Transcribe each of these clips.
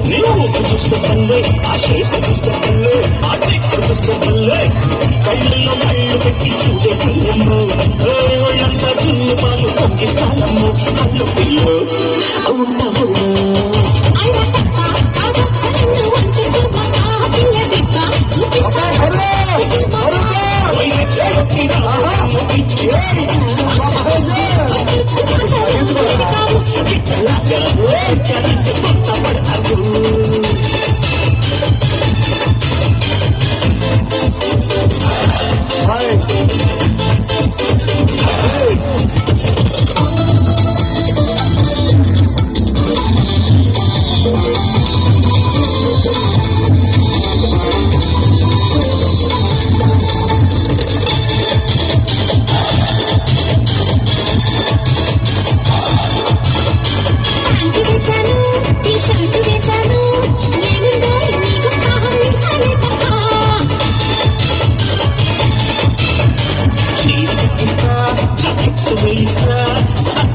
నువ్వు చూస్తే పల్లె ఆ షేపు చూస్తే పల్లె ఆ దిక్కు చూస్తే పల్లె కళ్ళల్లో కళ్ళు పెట్టి చూసే పిల్లమ్ము ఒళ్ళంతా చిన్న పాలు పొంగిస్తానమ్ము కళ్ళు పిల్లు ఉంటావు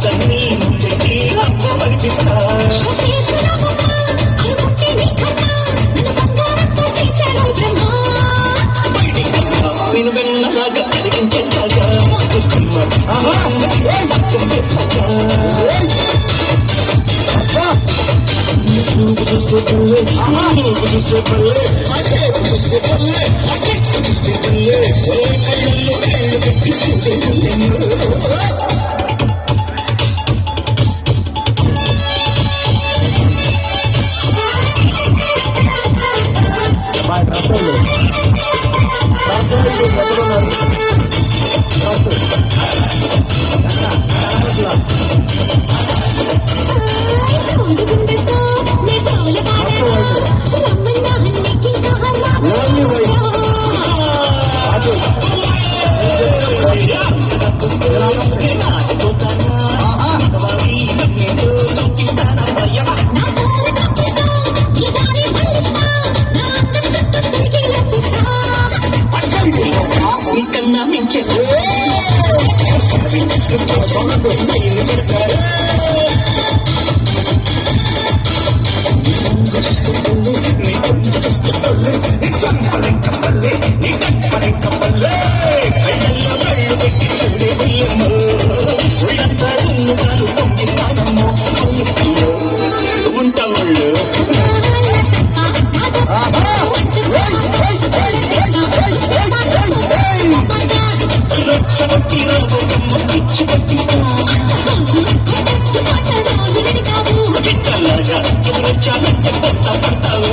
అతన్ని ముందుకి అప్పు అనిపిస్తా నేను వెళ్ళలాగా కలిగించేస్తాగా చేస్తాగా నువ్వు చూస్తే పల్లె నువ్వు చూస్తే పల్లె చూస్తే పల్లె చూస్తే పల్లె కళ్ళల్లో కళ్ళు పెట్టి చూసే కన్నా మించే కళ్ళల్లో కళ్ళు పెట్టి చూడే బియ్యము ఒళ్ళంతా దున్నుగాలు పొంగిస్తానమ్ము ఉంటాళ్ళు లక్షపట్టి రాబోయమ్మ పిచ్చి పట్టిస్తా గిట్టలాగా ఎదురొచ్చానంటే కొత్త పడతావు